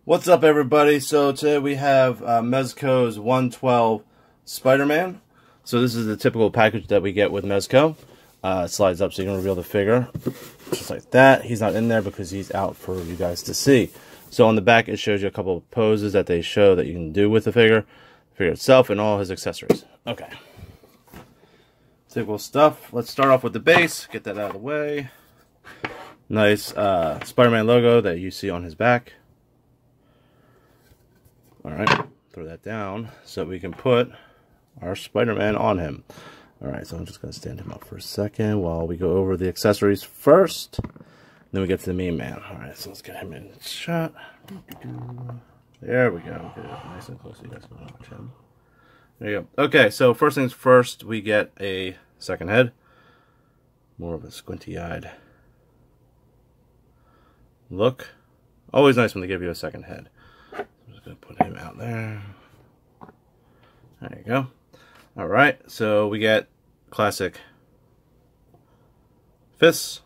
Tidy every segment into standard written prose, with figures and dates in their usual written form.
What's up, everybody? So today we have Mezco's 112 Spider-Man. So this is the typical package that we get with Mezco. It slides up so you can reveal the figure. Just like that. He's not in there because he's out for you guys to see. So on the back it shows you a couple of poses that they show that you can do with the figure itself, and all his accessories. Okay. Typical stuff. Let's start off with the base. Get that out of the way. Nice Spider-Man logo that you see on his back. Alright, throw that down so we can put our Spider-Man on him. Alright, so I'm just going to stand him up for a second while we go over the accessories first. Then we get to the main man. Alright, so let's get him in shot. There we go. Get it nice and close so you guys can watch him. There you go. Okay, so first things first, we get a second head. More of a squinty-eyed look. Always nice when they give you a second head. I'm just going to put him out there. There you go. Alright, so we get classic fists.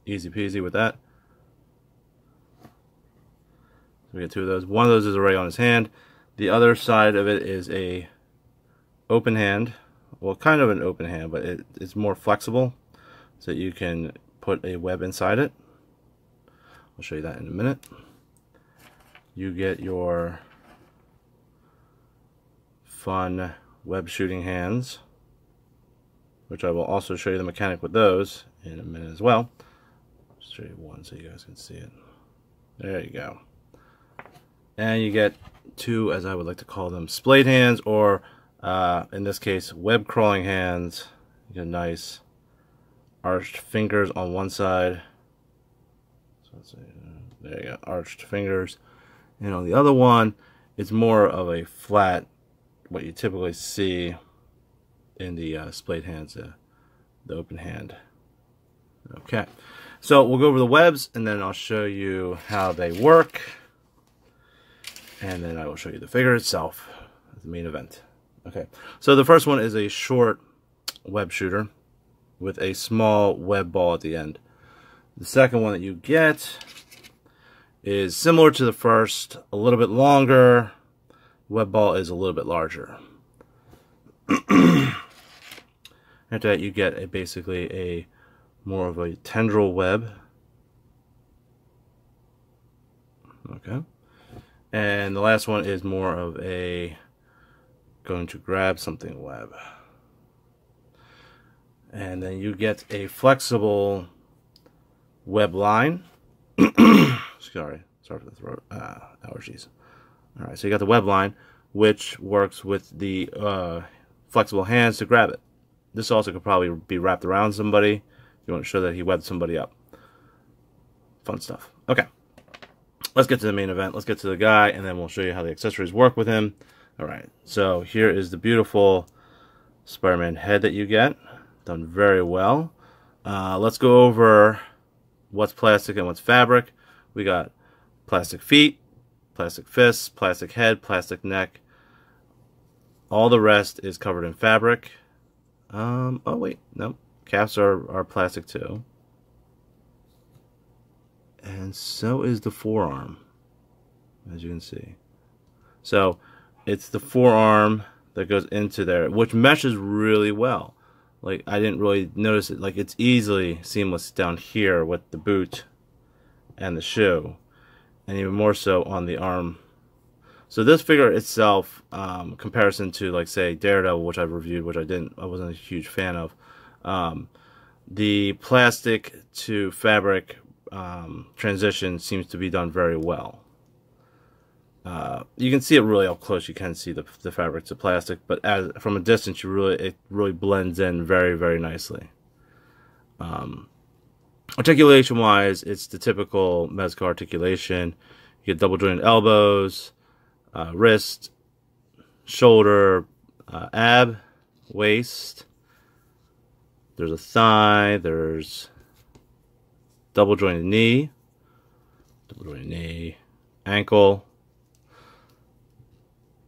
Easy peasy with that. We get two of those. One of those is already on his hand. The other side of it is a open hand. Well, kind of an open hand, but it's more flexible, so you can put a web inside it. I'll show you that in a minute. You get your fun web shooting hands, which I will also show you the mechanic with those in a minute as well. Just show you one so you guys can see it. There you go. And you get two, as I would like to call them, splayed hands, or in this case, web crawling hands. You get nice arched fingers on one side. So let's see, there you go, arched fingers. And on the other one, it's more of a flat, what you typically see in the splayed hands, the open hand. Okay, so we'll go over the webs, and then I'll show you how they work. And then I will show you the figure itself, the main event. Okay, so the first one is a short web shooter with a small web ball at the end. The second one that you get is similar to the first, a little bit longer. Web ball is a little bit larger. After that, you get basically a more of a tendril web. Okay. And the last one is more of a going to grab something web. And then you get a flexible web line. Sorry for the throat allergies. Alright, so you got the web line, which works with the flexible hands to grab it. This also could probably be wrapped around somebody. You want to show that he webbed somebody up. Fun stuff. Okay. Let's get to the main event. Let's get to the guy, and then we'll show you how the accessories work with him. Alright, so here is the beautiful Spider-Man head that you get. Done very well. Let's go over what's plastic and what's fabric. We got plastic feet, plastic fists, plastic head, plastic neck. All the rest is covered in fabric. Oh wait, no. Caps are plastic too. And so is the forearm, as you can see. So it's the forearm that goes into there, which meshes really well. Like, I didn't really notice it. Like, it's easily seamless down here with the boot and the shoe, and even more so on the arm. So this figure itself, comparison to, like, say, Daredevil, which I've reviewed, which I wasn't a huge fan of, the plastic to fabric transition seems to be done very well. You can see it really up close. You can see the fabric to plastic, but from a distance, it really blends in very, very nicely. Articulation wise, it's the typical Mezco articulation. You get double jointed elbows, wrist, shoulder, ab, waist. There's a thigh. There's double jointed knee, ankle.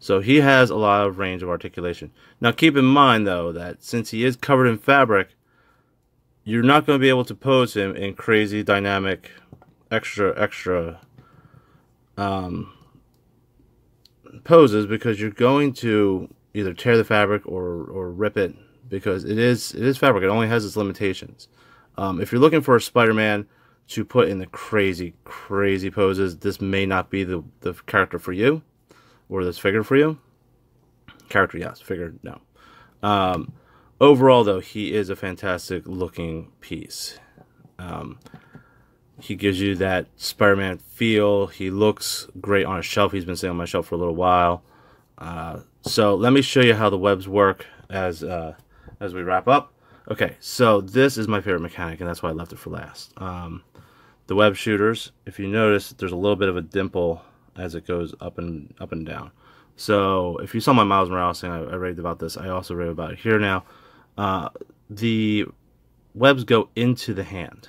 So he has a lot of range of articulation. Now keep in mind though that since he is covered in fabric, you're not going to be able to pose him in crazy dynamic, extra poses, because you're going to either tear the fabric or rip it, because it is fabric. It only has its limitations. If you're looking for a Spider-Man to put in the crazy poses, this may not be the character for you, or this figure for you. Character, yes. Figure, no. Overall, though, he is a fantastic looking piece. He gives you that Spider-Man feel. He looks great on a shelf. He's been sitting on my shelf for a little while. So let me show you how the webs work as we wrap up. Okay, so this is my favorite mechanic, and that's why I left it for last. The web shooters, if you notice, there's a little bit of a dimple as it goes up and down. So if you saw my Miles Morales thing, I raved about this. I also rave about it here now. The webs go into the hand.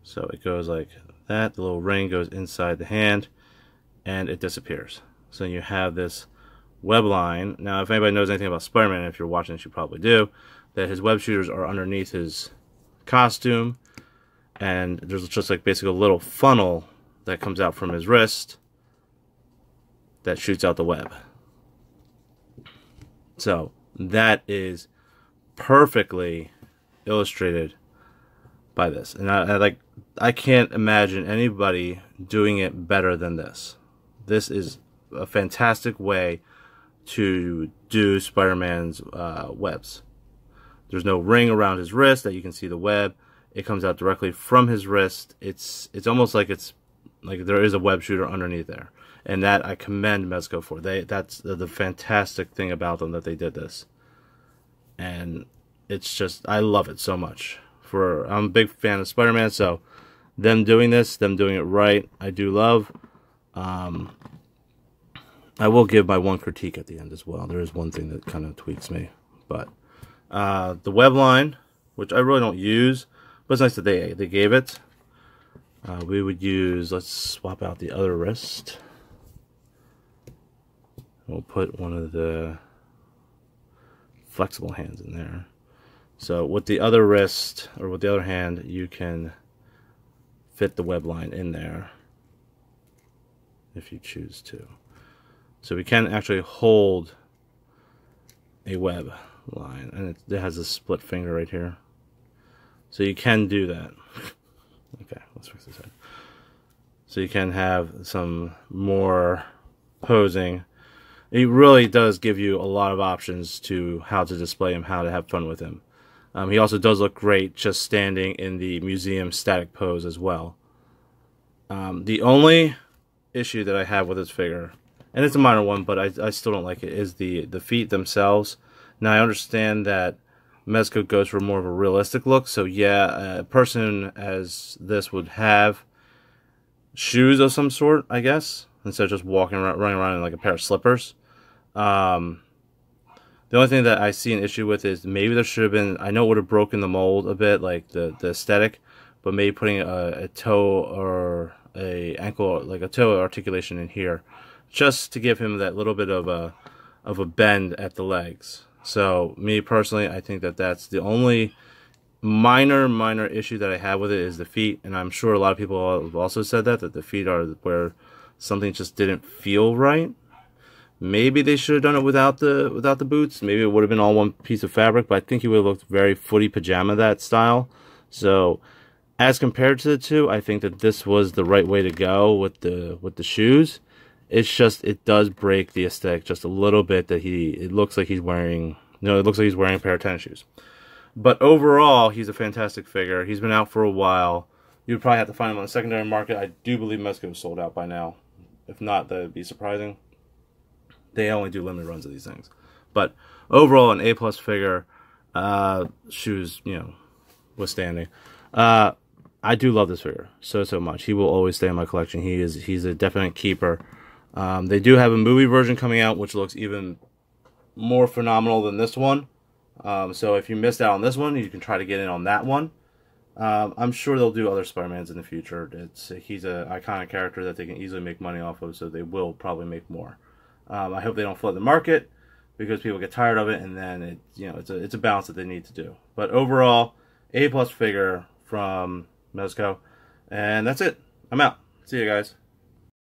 So it goes like that. The little ring goes inside the hand, and it disappears. So you have this web line. Now, if anybody knows anything about Spider-Man, if you're watching this, you probably do, that his web shooters are underneath his costume, and there's just like basically a little funnel that comes out from his wrist that shoots out the web. So that is perfectly illustrated by this, and I can't imagine anybody doing it better than this. This is a fantastic way to do Spider-Man's webs. There's no ring around his wrist that you can see the web. It comes out directly from his wrist. It's almost like there is a web shooter underneath there, and that I commend Mezco for. That's the fantastic thing about them, that they did this, and it's just, I love it so much. I'm a big fan of Spider-Man, so them doing this, them doing it right, I do love. I will give my one critique at the end as well. There is one thing that kind of tweaks me, but the web line, which I really don't use, but it's nice that they gave it. We would use, let's swap out the other wrist. We'll put one of the flexible hands in there. So with the other wrist, or with the other hand, you can fit the web line in there if you choose to. So we can actually hold a web line, and it has a split finger right here. So you can do that. Okay, let's fix this head. So you can have some more posing. It really does give you a lot of options to how to display him, how to have fun with him. He also does look great just standing in the museum static pose as well. The only issue that I have with this figure, and it's a minor one, but I still don't like it, is the feet themselves. Now, I understand that Mezco goes for more of a realistic look, so yeah, a person as this would have shoes of some sort, I guess, instead of just running around in like a pair of slippers. The only thing that I see an issue with is maybe there should have been, I know it would have broken the mold a bit, like the aesthetic, but maybe putting a toe or a ankle, like a toe articulation in here, just to give him that little bit of a bend at the legs. So me personally, I think that that's the only minor issue that I have with it, is the feet, and I'm sure a lot of people have also said that the feet are where something just didn't feel right. Maybe they should have done it without the boots. Maybe it would have been all one piece of fabric, but I think he would have looked very footy pajama, that style. So as compared to the two, I think that this was the right way to go with the shoes. It's just, it does break the aesthetic just a little bit, that it looks like he's wearing, it looks like he's wearing a pair of tennis shoes. But overall, he's a fantastic figure. He's been out for a while. You'd probably have to find him on the secondary market. I do believe Mezco is sold out by now. If not, that would be surprising. They only do limited runs of these things. But overall, an A+ figure, shoes, withstanding. I do love this figure so much. He will always stay in my collection. He's a definite keeper. They do have a movie version coming out, which looks even more phenomenal than this one. So if you missed out on this one, you can try to get in on that one. I'm sure they'll do other Spider-Mans in the future. He's an iconic character that they can easily make money off of, so they will probably make more. I hope they don't flood the market, because people get tired of it, and then it's a balance that they need to do. But overall, A+ figure from Mezco, and that's it. I'm out. See you guys.